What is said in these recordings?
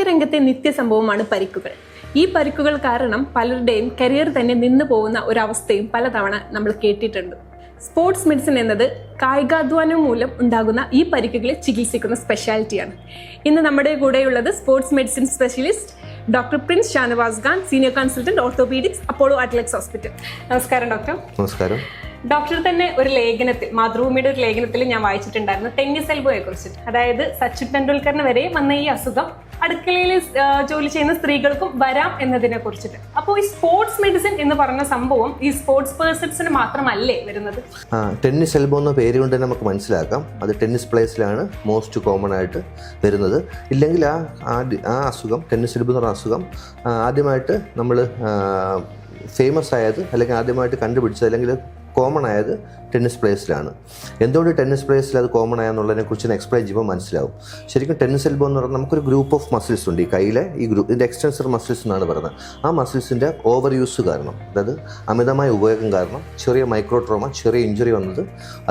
കായികരംഗത്തെ നിത്യസംഭവമാണ് പരിക്കുകൾ. ഈ പരിക്കുകൾ കാരണം പലരുടെയും കരിയർ തന്നെ നിന്നു പോകുന്ന ഒരവസ്ഥയും പലതവണ നമ്മൾ കേട്ടിട്ടുണ്ട്. സ്പോർട്സ് മെഡിസിൻ എന്നത് കായികാധ്വാനം മൂലം ഉണ്ടാകുന്ന ഈ പരിക്കുകളെ ചികിത്സിക്കുന്ന സ്പെഷ്യാലിറ്റിയാണ്. ഇന്ന് നമ്മുടെ കൂടെയുള്ളത് sports medicine specialist doctor Prince Shanavas Khan, senior consultant orthopaedics, Apollo athletics hospital. നമസ്കാരം ഡോക്ടർ. നമസ്കാരം. ഡോക്ടർ തന്നെ ഒരു ലേഖനത്തിൽ, മാതൃഭൂമിയുടെ ഒരു ലേഖനത്തിൽ ഞാൻ വായിച്ചിട്ടുണ്ടായിരുന്നു ടെന്നീസ് എൽബോയെ കുറിച്ച്. അതായത് സച്ചിൻ ടെണ്ടുൽക്കറിന് വരെ വന്ന ഈ അസുഖം അടുക്കളയിൽ ജോലി ചെയ്യുന്ന സ്ത്രീകൾക്കും വരാം എന്നതിനെ കുറിച്ചിട്ട്. അപ്പോൾ ഈ സ്പോർട്സ് മെഡിസിൻ എന്ന് പറഞ്ഞ സംഭവം ഈ സ്പോർട്സ് പേഴ്സൺസിന് മാത്രമല്ലേ വരുന്നത്? ടെന്നീസ് എൽബോ എന്ന പേര് കൊണ്ട് തന്നെ നമുക്ക് മനസ്സിലാക്കാം അത് ടെന്നീസ് പ്ലേയേഴ്സിലാണ് മോസ്റ്റ് കോമൺ ആയിട്ട് വരുന്നത്. ഇല്ലെങ്കിൽ ആ അസുഖം, ടെന്നീസ് എൽബോ എന്ന് പറഞ്ഞ അസുഖം ആദ്യമായിട്ട് നമ്മൾ ഫേമസ് ആയത് അല്ലെങ്കിൽ ആദ്യമായിട്ട് കണ്ടുപിടിച്ചത് അല്ലെങ്കിൽ കോമൺ ആയത് ടെന്നീസ് പ്ലേയേഴ്സിലാണ്. എന്തുകൊണ്ട് ടെന്നീസ് പ്ലേയേഴ്സിൽ അത് കോമൺ ആയെന്നുള്ളതിനെ കുറിച്ച് എക്സ്പ്ലെയിൻ ചെയ്യുമ്പോൾ മനസ്സിലാവും. ശരിക്കും ടെന്നീസ് എൽബോ എന്ന് പറഞ്ഞാൽ നമുക്കൊരു ഗ്രൂപ്പ് ഓഫ് മസിൽസ് ഉണ്ട് ഈ കയ്യിലെ. ഇതിൻ്റെ എക്സ്റ്റൻസർ മസിൽസ് എന്നാണ് പറയുന്നത്. ആ മസിൽസിൻ്റെ ഓവർ യൂസ് കാരണം, അതായത് അമിതമായ ഉപയോഗം കാരണം ചെറിയ മൈക്രോ ട്രോമ, ചെറിയ ഇഞ്ചുറി വന്നത്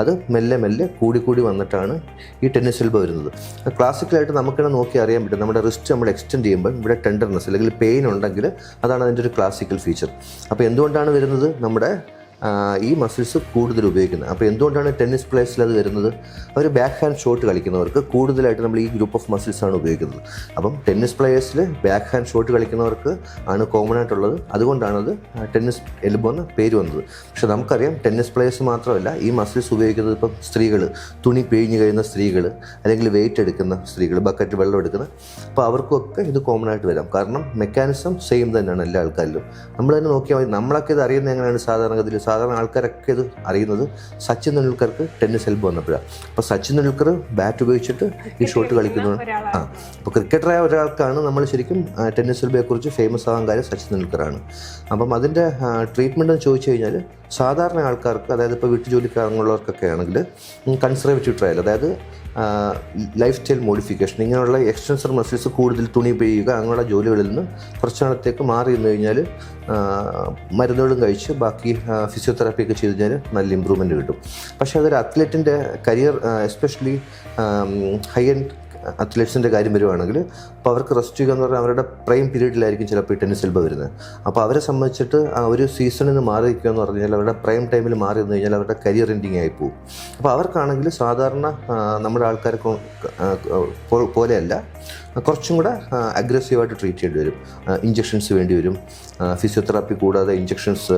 അത് മെല്ലെ മെല്ലെ കൂടി വന്നിട്ടാണ് ഈ ടെന്നീസ് എൽബോ വരുന്നത്. ക്ലാസിക്കലായിട്ട് നമുക്കിനെ നോക്കി അറിയാൻ പറ്റും. നമ്മുടെ റിസ്റ്റ് നമ്മൾ എക്സ്റ്റെൻഡ് ചെയ്യുമ്പോൾ ഇവിടെ ടെൻഡർനെസ് അല്ലെങ്കിൽ പെയിൻ ഉണ്ടെങ്കിൽ അതാണ് അതിൻ്റെ ഒരു ക്ലാസിക്കൽ ഫീച്ചർ. അപ്പോൾ എന്തുകൊണ്ടാണ് വരുന്നത്? നമ്മുടെ ഈ മസിൽസ് കൂടുതൽ ഉപയോഗിക്കുന്നത്. അപ്പോൾ എന്തുകൊണ്ടാണ് ടെന്നീസ് പ്ലേയേഴ്സിൽ അത് വരുന്നത്? അവർ ബാക്ക് ഹാൻഡ് ഷോട്ട് കളിക്കുന്നവർക്ക് കൂടുതലായിട്ട് നമ്മൾ ഈ ഗ്രൂപ്പ് ഓഫ് മസിൽസാണ് ഉപയോഗിക്കുന്നത്. അപ്പം ടെന്നീസ് പ്ലേയേഴ്സിൽ ബാക്ക് ഹാൻഡ് ഷോട്ട് കളിക്കുന്നവർക്ക് ആണ് കോമൺ ആയിട്ടുള്ളത്. അതുകൊണ്ടാണ് അത് ടെന്നീസ് എൽബോ എന്ന പേര് വന്നത്. പക്ഷേ നമുക്കറിയാം ടെന്നീസ് പ്ലേയേഴ്സ് മാത്രമല്ല ഈ മസിൽസ് ഉപയോഗിക്കുന്നത് ഇപ്പം സ്ത്രീകൾ, തുണി പിഴിഞ്ഞ് കഴിയുന്ന സ്ത്രീകൾ, അല്ലെങ്കിൽ വെയിറ്റ് എടുക്കുന്ന സ്ത്രീകൾ, ബക്കറ്റ് വെള്ളം എടുക്കുന്ന, അപ്പോൾ അവർക്കൊക്കെ ഇത് കോമൺ ആയിട്ട് വരാം. കാരണം മെക്കാനിസം സെയിം തന്നെയാണ് എല്ലാ ആൾക്കാരിലും. നമ്മൾ തന്നെ നോക്കിയാൽ മതി. നമ്മളൊക്കെ ഇത് അറിയുന്നത് എങ്ങനെയാണ്? സാധാരണ ആൾക്കാരൊക്കെ ഇത് അറിയുന്നത് സച്ചിൻ തെണ്ടുൽക്കർക്ക് ടെന്നീസ് എൽബോ വന്നപ്പോഴാണ്. അപ്പോൾ സച്ചിൻ തെണ്ടുൽക്കർ ബാറ്റ് ഉപയോഗിച്ചിട്ട് ഈ ഷോട്ട് കളിക്കുന്നത്. അപ്പോൾ ക്രിക്കറ്ററായ ഒരാൾക്കാണ് നമ്മൾ ശരിക്കും ടെന്നീസ് എൽബോയെക്കുറിച്ച് ഫേമസ് ആകാൻ കാര്യം സച്ചിൻ തെണ്ടുൽക്കറാണ്. അപ്പം അതിൻ്റെ ട്രീറ്റ്മെൻറ്റ് എന്ന് ചോദിച്ചു കഴിഞ്ഞാൽ സാധാരണ ആൾക്കാർക്ക്, അതായത് ഇപ്പോൾ വീട്ടുജോലിക്കാരങ്ങളുള്ളവർക്കൊക്കെ ആണെങ്കിൽ കൺസർവേറ്റീവ് ട്രയൽ, അതായത് ലൈഫ് സ്റ്റൈൽ മോഡിഫിക്കേഷൻ, ഇങ്ങനെയുള്ള എക്സ്റ്റൻസർ മസിൽസ് കൂടുതൽ തുണി പെയ്യുക, അങ്ങനെയുള്ള ജോലികളിൽ നിന്ന് കുറച്ച് നാളത്തേക്ക് മാറി നിന്ന് കഴിഞ്ഞാൽ മരുന്നുകളും കഴിച്ച് ബാക്കി ഫിസിയോതെറാപ്പിയൊക്കെ ചെയ്ത് കഴിഞ്ഞാൽ നല്ല ഇമ്പ്രൂവ്മെൻറ്റ് കിട്ടും. പക്ഷേ അതൊരു അത്ലറ്റിൻ്റെ കരിയർ, എസ്പെഷ്യലി ഹൈ എൻഡ് അത്ലറ്റ്സിൻ്റെ കാര്യം വരുവാണെങ്കിൽ അപ്പോൾ അവർക്ക് റെസ്റ്റ് ചെയ്യുക എന്ന് പറഞ്ഞാൽ അവരുടെ പ്രൈം പീരീഡിലായിരിക്കും ചിലപ്പോൾ ഈ ടെന്നീസ് എൽബോ വരുന്നത്. അപ്പോൾ അവരെ സംബന്ധിച്ചിട്ട് ഒരു സീസണിൽ നിന്ന് മാറി നിൽക്കുക എന്ന് പറഞ്ഞു കഴിഞ്ഞാൽ അവരുടെ പ്രൈം ടൈമിൽ മാറി നിന്ന് കഴിഞ്ഞാൽ അവരുടെ കരിയർ എൻഡിങ് ആയി പോകും. അപ്പോൾ അവർക്കാണെങ്കിൽ സാധാരണ നമ്മുടെ ആൾക്കാരെ പോലെയല്ല, കുറച്ചും കൂടെ അഗ്രസീവായിട്ട് ട്രീറ്റ് ചെയ്യേണ്ടി വരും. ഇഞ്ചക്ഷൻസ് വേണ്ടി വരും. ഫിസിയോതെറാപ്പി കൂടാതെ ഇഞ്ചക്ഷൻസ്,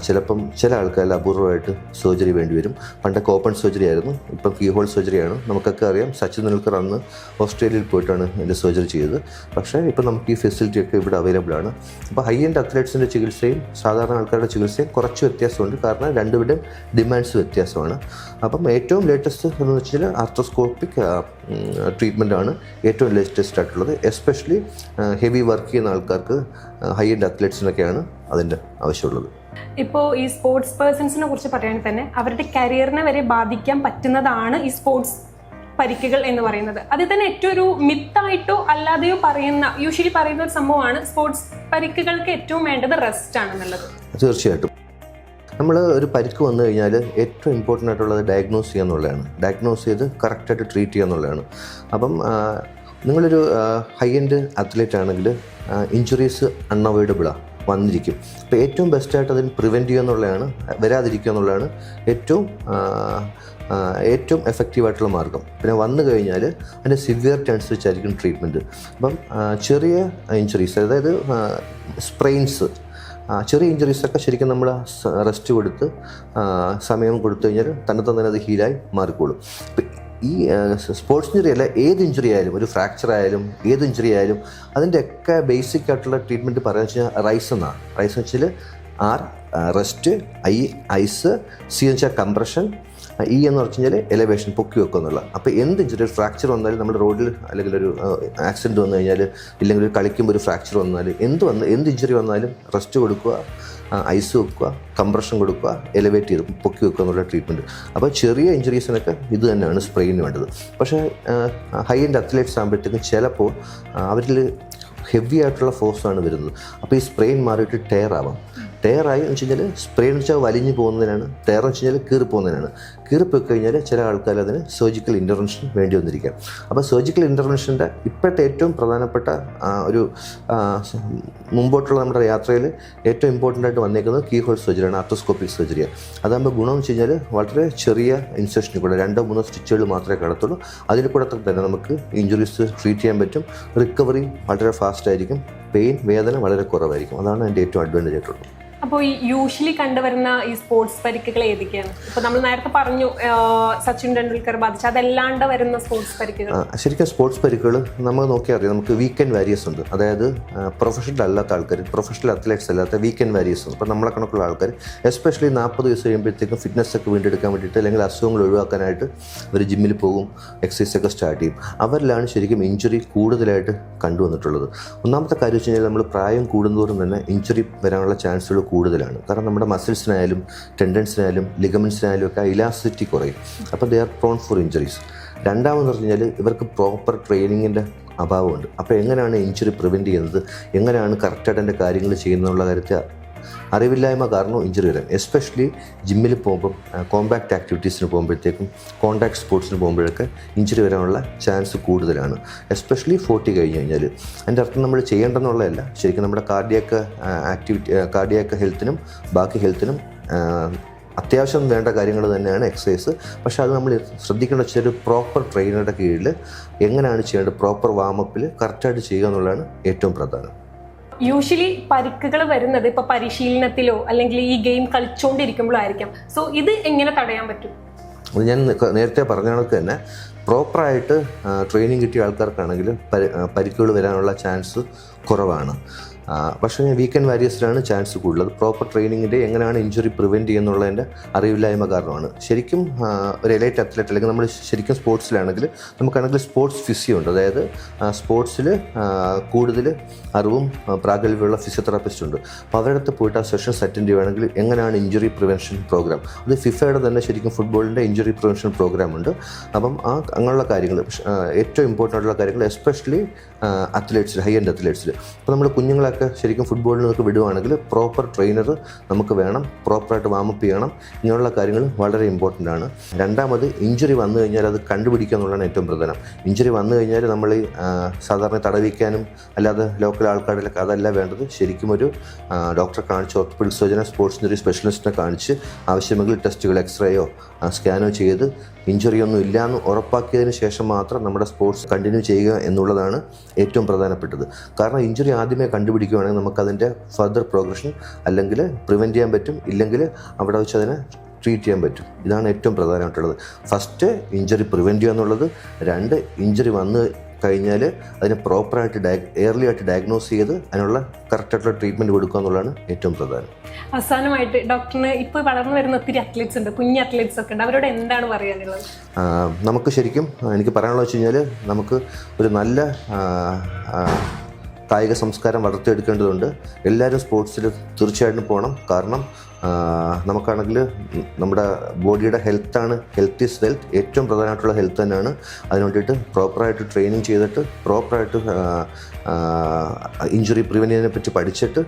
ചിലപ്പം ചില ആൾക്കാരിൽ അപൂർവമായിട്ട് സർജറി വേണ്ടി വരും. പണ്ടൊക്കെ ഓപ്പൺ സർജറി ആയിരുന്നു, ഇപ്പം കീ ഹോൾ സർജറിയാണ്. നമുക്കൊക്കെ അറിയാം സച്ചിൻ തെണ്ടുൽക്കർ അന്ന് ഓസ്ട്രേലിയയിൽ പോയിട്ടാണ് ഇതിൻ്റെ സർജറി ചെയ്തത്. പക്ഷേ ഇപ്പം നമുക്ക് ഈ ഫെസിലിറ്റിയൊക്കെ ഇവിടെ അവൈലബിൾ ആണ്. അപ്പോൾ ഹൈ എൻഡ് അത്ലറ്റ്സിൻ്റെ ചികിത്സയും സാധാരണ ആൾക്കാരുടെ ചികിത്സയും കുറച്ച് വ്യത്യാസമുണ്ട്. കാരണം രണ്ടുപേരുടെയും ഡിമാൻഡ്സ് വ്യത്യാസമാണ്. അപ്പം ഏറ്റവും ലേറ്റസ്റ്റ് എന്ന് വെച്ചാൽ ആർത്രോസ്കോപ്പിക് ട്രീറ്റ്മെൻ്റ് ആണ് ഏറ്റവും ലേറ്റസ്റ്റ് ആയിട്ടുള്ളത്. എസ്പെഷ്യലി ഹെവി വർക്ക് ചെയ്യുന്ന ആൾക്കാർക്ക്, ഹൈ എൻഡ് അത്ലറ്റ്സിനൊക്കെയാണ് അതിൻ്റെ ആവശ്യമുള്ളത്. ഇപ്പോൾ ഈ സ്പോർട്സ് പേഴ്സൺസിനെ കുറിച്ച് പറയുകയാണെങ്കിൽ തന്നെ അവരുടെ കരിയറിനെ വരെ ബാധിക്കാൻ പറ്റുന്നതാണ് ഈ സ്പോർട്സ് പരിക്കുകൾ എന്ന് പറയുന്നത്. അതിൽ തന്നെ ഏറ്റവും ഒരു മിത്തായിട്ടോ അല്ലാതെയോ യൂഷ്വലി പറയുന്ന ഒരു സംഭവമാണ് സ്പോർട്സ് പരിക്കുകൾക്ക് ഏറ്റവും വേണ്ടത് റെസ്റ്റ് ആണെന്നുള്ളത്. തീർച്ചയായിട്ടും നമ്മൾ ഒരു പരിക്ക് വന്നു കഴിഞ്ഞാൽ ഏറ്റവും ഇമ്പോർട്ടൻ്റ് ആയിട്ടുള്ളത് ഡയഗ്നോസ് ചെയ്യുക എന്നുള്ളതാണ്. ഡയഗ്നോസ് ചെയ്ത് കറക്റ്റായിട്ട് ട്രീറ്റ് ചെയ്യുക എന്നുള്ളതാണ്. അപ്പം നിങ്ങളൊരു ഹൈ എൻഡ് അത്ലറ്റ് ആണെങ്കിൽ ഇഞ്ചുറീസ് അൺഅവോയ്ഡബിളാണ്, വന്നിരിക്കും. അപ്പോൾ ഏറ്റവും ബെസ്റ്റായിട്ട് അതിന് പ്രിവെൻറ്റ് ചെയ്യുക എന്നുള്ളതാണ്, വരാതിരിക്കുക എന്നുള്ളതാണ് ഏറ്റവും എഫക്റ്റീവായിട്ടുള്ള മാർഗം. പിന്നെ വന്നു കഴിഞ്ഞാൽ അതിൻ്റെ സിവിയറിറ്റി അനുസരിച്ചായിരിക്കും ട്രീറ്റ്മെൻറ്റ്. അപ്പം ചെറിയ ഇഞ്ചുറീസ്, അതായത് സ്പ്രെയിൻസ്, ചെറിയ ഇഞ്ചുറീസൊക്കെ ശരിക്കും നമ്മൾ റെസ്റ്റ് കൊടുത്ത് സമയം കൊടുത്തു കഴിഞ്ഞാൽ തന്നെ അത് ഹീലായി മാറിക്കോളും. ഈ സ്പോർട്സ് ഇഞ്ചുറി അല്ല, ഏത് ഇഞ്ചുറി ആയാലും, ഒരു ഫ്രാക്ചർ ആയാലും ഏത് ഇഞ്ചുറി ആയാലും അതിൻ്റെയൊക്കെ ബേസിക് ആയിട്ടുള്ള ട്രീറ്റ്മെൻറ്റ് പറയുന്നത് വെച്ചാൽ റൈസ് എന്നാണ്. റൈസ് എന്ന് വെച്ചാൽ റെസ്റ്റ്, ഐസ്, സി എന്ന് വെച്ചാൽ കംപ്രഷൻ, ഇ എന്ന് പറഞ്ഞു കഴിഞ്ഞാൽ എലവേഷൻ, പൊക്കി വെക്കുക എന്നുള്ള. അപ്പോൾ എന്ത് ഇഞ്ചുറി, ഒരു ഫ്രാക്ചർ വന്നാലും നമ്മൾ റോഡിൽ അല്ലെങ്കിൽ ഒരു ആക്സിഡൻറ്റ് വന്നു കഴിഞ്ഞാൽ, ഇല്ലെങ്കിൽ ഒരു കളിക്കുമ്പോൾ ഒരു ഫ്രാക്ചർ വന്നാൽ, എന്ത് ഇഞ്ചുറി വന്നാലും റെസ്റ്റ് കൊടുക്കുക, ഐസ് വെക്കുക, കംപ്രഷൻ കൊടുക്കുക, എലവേറ്റ് ചെയ്ത് പൊക്കി വെക്കുക എന്നുള്ള ട്രീറ്റ്മെൻറ്റ്. അപ്പോൾ ചെറിയ ഇഞ്ചുറീസിനൊക്കെ ഇത് തന്നെയാണ് സ്പ്രെയിന് വേണ്ടത്. പക്ഷേ ഹൈ എൻഡ് അത്ലറ്റ്സ് ആകുമ്പോഴത്തേക്കും ചിലപ്പോൾ അവരിൽ ഹെവി ആയിട്ടുള്ള ഫോഴ്സാണ് വരുന്നത്. അപ്പോൾ ഈ സ്പ്രെയിൻ മാറിയിട്ട് ടയർ ആവാം. ടയറായി എന്ന് വെച്ച് കഴിഞ്ഞാൽ സ്പ്രേ എന്ന് വെച്ചാൽ വലിഞ്ഞു പോകുന്നതിനാണ്, ടയർ എന്ന് വെച്ച് കഴിഞ്ഞാൽ കീറിപ്പോകുന്നതിനാണ്. കീറിപ്പോയി കഴിഞ്ഞാൽ ചില ആൾക്കാർ അതിന് സർജിക്കൽ ഇൻ്റർവെൻഷൻ വേണ്ടി വന്നിരിക്കാം. അപ്പോൾ സർജിക്കൽ ഇൻ്റർവെൻഷൻ്റെ ഇപ്പോഴത്തെ ഏറ്റവും പ്രധാനപ്പെട്ട ഒരു മുമ്പോട്ടുള്ള നമ്മുടെ യാത്രയിൽ ഏറ്റവും ഇമ്പോർട്ടൻ്റ് ആയിട്ട് വന്നേക്കുന്നത് കീ ഹോൾ സർജറിയാണ്, ആർട്രോസ്കോപ്പിക് സർജറിയാണ്. അതാകുമ്പോൾ ഗുണം എന്ന് വെച്ച് കഴിഞ്ഞാൽ വളരെ ചെറിയ ഇൻസെഷനിൽ കൂടെ 2-3 സ്റ്റിച്ചുകൾ മാത്രമേ കിടത്തുള്ളൂ. അതിൽ കൂടെ തന്നെ നമുക്ക് ഇഞ്ചുറീസ് ട്രീറ്റ് ചെയ്യാൻ പറ്റും. റിക്കവറി വളരെ ഫാസ്റ്റ് ആയിരിക്കും, പെയിൻ വേദന വളരെ കുറവായിരിക്കും. അതാണ് എൻ്റെ ഏറ്റവും അഡ്വാൻറ്റേജ് ആയിട്ടുള്ളത്. അപ്പോൾ ഈ യൂഷ്വലി കണ്ടുവരുന്ന ഈ സ്പോർട്സ് പരിക്കുകൾ ഏതൊക്കെയാണ്? ഇപ്പോൾ നമ്മൾ നേരത്തെ പറഞ്ഞു സച്ചിൻ ടെണ്ടുൽക്കർ ബാധിച്ച, അതല്ലാണ്ട് വരുന്ന സ്പോർട്സ് പരിക്കുകൾ. ശരിക്കും സ്പോർട്സ് പരിക്കുകൾ നമ്മൾ നോക്കിയാൽ അറിയാം. നമുക്ക് വീക്കെൻഡ് വാരിയേഴ്സ് ഉണ്ട്. അതായത് പ്രൊഫഷണൽ അല്ലാത്ത ആൾക്കാർ, പ്രൊഫഷണൽ അത്ലറ്റ്സ് അല്ലാത്ത വീക്കെൻഡ് വാരിയേഴ്സ് ഉണ്ട്. ഇപ്പോൾ നമ്മളെ കണക്കുള്ള ആൾക്കാർ എസ്പെഷ്യലി 40 വയസ്സ് കഴിയുമ്പോഴത്തേക്കും ഫിറ്റ്നസ് ഒക്കെ വീണ്ടെടുക്കാൻ വേണ്ടിയിട്ട് അല്ലെങ്കിൽ അസുഖങ്ങൾ ഒഴിവാക്കാനായിട്ട് ഒരു ജിമ്മിൽ പോകും, എക്സസൈസ് ഒക്കെ സ്റ്റാർട്ട് ചെയ്യും. അവരിലാണ് ശരിക്കും ഇഞ്ചുറി കൂടുതലായിട്ട് കണ്ടുവന്നിട്ടുള്ളത്. ഒന്നാമത്തെ കാര്യം വെച്ച് കഴിഞ്ഞാൽ നമ്മൾ പ്രായം കൂടുന്തോറും തന്നെ ഇഞ്ചുറി വരാനുള്ള ചാൻസുകൾ കൂടുതലാണ്. കാരണം നമ്മുടെ മസിൽസിനായാലും ടെൻഡൻസിനായാലും ലിഗമെൻസിനായാലും ഒക്കെ ഇലാസ്റ്റിറ്റി കുറയും. അപ്പോൾ they are prone for injuries. രണ്ടാമെന്ന് പറഞ്ഞു കഴിഞ്ഞാൽ ഇവർക്ക് പ്രോപ്പർ ട്രെയിനിങ്ങിൻ്റെ അഭാവമുണ്ട്. അപ്പോൾ എങ്ങനെയാണ് ഇഞ്ചുറി പ്രിവെൻറ്റ് ചെയ്യുന്നത്, എങ്ങനെയാണ് കറക്റ്റായിട്ട് എൻ്റെ കാര്യങ്ങൾ ചെയ്യുന്നതെന്നുള്ള കാര്യത്തിൽ അറിവില്ലായ്മ കാരണം ഇഞ്ചുറി വരാം. എസ്പെഷ്യലി ജിമ്മിൽ പോകുമ്പം കോമ്പാക്റ്റ് ആക്ടിവിറ്റീസിന് പോകുമ്പോഴത്തേക്കും കോൺടാക്ട് സ്പോർട്സിന് പോകുമ്പോഴൊക്കെ ഇഞ്ചുറി വരാനുള്ള ചാൻസ് കൂടുതലാണ്. എസ്പെഷ്യലി 40 കഴിഞ്ഞ് കഴിഞ്ഞാൽ. അതിൻ്റെ അർത്ഥം നമ്മൾ ചെയ്യേണ്ടെന്നുള്ളതല്ല, ശരിക്കും നമ്മുടെ കാർഡിയാക്ക് ഹെൽത്തിനും ബാക്കി ഹെൽത്തിനും അത്യാവശ്യം വേണ്ട കാര്യങ്ങൾ തന്നെയാണ് എക്സസൈസ്. പക്ഷേ അത് നമ്മൾ ശ്രദ്ധിക്കേണ്ട വെച്ചാൽ ഒരു പ്രോപ്പർ ട്രെയിനറുടെ കീഴിൽ എങ്ങനെയാണ് ചെയ്യേണ്ടത്, പ്രോപ്പർ വാമപ്പിൽ കറക്റ്റായിട്ട് ചെയ്യുക എന്നുള്ളതാണ് ഏറ്റവും പ്രധാനം. യൂഷ്വലി പരിക്കുകൾ വരുന്നത് ഇപ്പോൾ പരിശീലനത്തിലോ അല്ലെങ്കിൽ ഈ ഗെയിം കളിച്ചുകൊണ്ടിരിക്കുമ്പോഴോ ആയിരിക്കാം. സോ ഇത് എങ്ങനെ തടയാൻ പറ്റും? അത് ഞാൻ നേരത്തെ പറഞ്ഞ കണക്ക് തന്നെ പ്രോപ്പറായിട്ട് ട്രെയിനിങ് കിട്ടിയ ആൾക്കാർക്കാണെങ്കിൽ പരിക്കുകൾ വരാനുള്ള ചാൻസ് കുറവാണ്. പക്ഷേ വീക്കെൻഡ് വാരിയേഴ്സിലാണ് ചാൻസ് കൂടുതൽ. പ്രോപ്പർ ട്രെയിനിങ്ങിൻ്റെ എങ്ങനെയാണ് ഇഞ്ചുറി പ്രിവെൻറ്റ് ചെയ്യുന്നുള്ളതിൻ്റെ അറിവില്ലായ്മ കാരണമാണ്. ശരിക്കും ഒരു എലൈറ്റ് അത്ലറ്റ് അല്ലെങ്കിൽ നമ്മൾ ശരിക്കും സ്പോർട്സിലാണെങ്കിൽ നമുക്കാണെങ്കിൽ സ്പോർട്സ് ഫിസിയോ ഉണ്ട്. അതായത് സ്പോർട്സിൽ കൂടുതൽ അറിവും പ്രാഗൽഭ്യമുള്ള ഫിസിയോതെറാപ്പിസ്റ്റ് ഉണ്ട്. അപ്പോൾ അവരുടെ അടുത്ത് പോയിട്ട് ആ സെഷൻസ് അറ്റൻഡ് ചെയ്യുകയാണെങ്കിൽ എങ്ങനെയാണ് ഇഞ്ചുറി പ്രിവെൻഷൻ പ്രോഗ്രാം, അത് ഫിഫയുടെ തന്നെ ശരിക്കും ഫുട്ബോളിൻ്റെ ഇഞ്ചുറി പ്രിവെൻഷൻ പ്രോഗ്രാം ഉണ്ട്. അപ്പം അങ്ങനെയുള്ള കാര്യങ്ങൾ ഏറ്റവും ഇമ്പോർട്ടൻ്റ് ആയിട്ടുള്ള കാര്യങ്ങൾ എസ്പെഷ്യലി അത്ലറ്റ്സിൽ, ഹൈ എൻഡ് അത്ലറ്റ്സിൽ. അപ്പോൾ നമ്മൾ കുഞ്ഞുങ്ങളൊക്കെ ശരിക്കും ഫുട്ബോളിൽ നിന്നൊക്കെ വിടുവാണെങ്കിൽ പ്രോപ്പർ ട്രെയിനർ നമുക്ക് വേണം, പ്രോപ്പറായിട്ട് വാമപ്പ് ചെയ്യണം. ഇങ്ങനെയുള്ള കാര്യങ്ങൾ വളരെ ഇമ്പോർട്ടൻ്റ് ആണ്. രണ്ടാമത് ഇഞ്ചുറി വന്നു കഴിഞ്ഞാൽ അത് കണ്ടുപിടിക്കുക എന്നുള്ളതാണ് ഏറ്റവും പ്രധാനം. ഇഞ്ചുറി വന്നു കഴിഞ്ഞാൽ നമ്മൾ സാധാരണ തടവിക്കാനും അല്ലാതെ ലോക്കൽ ആൾക്കാരിലൊക്കെ അതല്ല വേണ്ടത്. ശരിക്കും ഒരു ഡോക്ടറെ കാണിച്ച്, ഓർത്തോപെഡിക് സർജനെ, സ്പോർട്സ് ഇഞ്ചുറി സ്പെഷ്യലിസ്റ്റിനെ കാണിച്ച് ആവശ്യമെങ്കിൽ ടെസ്റ്റുകൾ, എക്സ്റേയോ സ്കാനോ ചെയ്ത് ഇഞ്ചുറി ഒന്നും ഇല്ലയെന്ന് ഉറപ്പാക്കിയതിന് ശേഷം മാത്രം നമ്മുടെ സ്പോർട്സ് കണ്ടിന്യൂ ചെയ്യുക എന്നുള്ളതാണ് ഏറ്റവും പ്രധാനപ്പെട്ടത്. കാരണം ഇഞ്ചുറി ആദ്യമേ കണ്ടുപിടിക്കുകയാണെങ്കിൽ നമുക്കതിൻ്റെ ഫർദർ പ്രോഗ്രഷൻ അല്ലെങ്കിൽ പ്രിവെൻറ്റ് ചെയ്യാൻ പറ്റും, ഇല്ലെങ്കിൽ അവിടെ വെച്ച് അതിനെ ട്രീറ്റ് ചെയ്യാൻ പറ്റും. ഇതാണ് ഏറ്റവും പ്രധാനമായിട്ടുള്ളത്. ഫസ്റ്റ് ഇഞ്ചുറി പ്രിവെൻറ്റ് ചെയ്യുക എന്നുള്ളത്. 2 ഇഞ്ചുറി വന്ന് കഴിഞ്ഞാൽ അതിനെ പ്രോപ്പറായിട്ട് ഏർലി ആയിട്ട് ഡയഗ്നോസ് ചെയ്ത് അതിനുള്ള കറക്റ്റായിട്ടുള്ള ട്രീറ്റ്മെൻറ്റ് കൊടുക്കുക എന്നുള്ളതാണ് ഏറ്റവും പ്രധാനം. അവസാനമായിട്ട് ഡോക്ടറിന് ഇപ്പോൾ വളർന്നു വരുന്ന ഒത്തിരി അത്ലറ്റ്സ് ഉണ്ട്, കുഞ്ഞ് അത്ലറ്റ്സ് ഒക്കെ ഉണ്ട്, അവരോട് എന്താണ് പറയാനുള്ളത്? നമുക്ക് ശരിക്കും എനിക്ക് പറയാനുള്ളത് വെച്ച് കഴിഞ്ഞാൽ നമുക്ക് ഒരു നല്ല കായിക സംസ്കാരം വളർത്തിയെടുക്കേണ്ടതുണ്ട്. എല്ലാവരും സ്പോർട്സിൽ തീർച്ചയായിട്ടും പോകണം. കാരണം നമുക്കാണെങ്കിൽ നമ്മുടെ ബോഡിയുടെ ഹെൽത്താണ്, ഹെൽത്ത് ഈസ് വെൽത്ത്. ഏറ്റവും പ്രധാനമായിട്ടുള്ള ഹെൽത്ത് തന്നെയാണ്. അതിന് വേണ്ടിയിട്ട് പ്രോപ്പറായിട്ട് ട്രെയിനിങ് ചെയ്തിട്ട് പ്രോപ്പറായിട്ട് ഇഞ്ചുറി പ്രിവെൻറ്റ് ചെയ്യുന്നതിനെ പറ്റി പഠിച്ചിട്ട്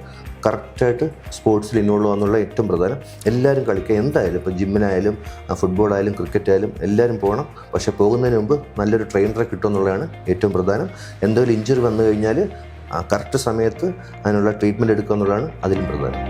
കറക്റ്റായിട്ട് സ്പോർട്സിൽ ഇൻവോൾവ് ആകുന്നുള്ള ഏറ്റവും പ്രധാനം. എല്ലാവരും കളിക്കുക, എന്തായാലും ഇപ്പോൾ ജിമ്മിനായാലും ഫുട്ബോളായാലും ക്രിക്കറ്റായാലും എല്ലാവരും പോകണം. പക്ഷേ പോകുന്നതിന് മുമ്പ് നല്ലൊരു ട്രെയിനറെ കിട്ടുമെന്നുള്ളതാണ് ഏറ്റവും പ്രധാനം. എന്തെങ്കിലും ഇഞ്ചുറി വന്നു കഴിഞ്ഞാൽ കറക്റ്റ് സമയത്ത് അതിനുള്ള ട്രീറ്റ്മെൻറ്റ് എടുക്കുക എന്നുള്ളതാണ് അതിലും പ്രധാനം.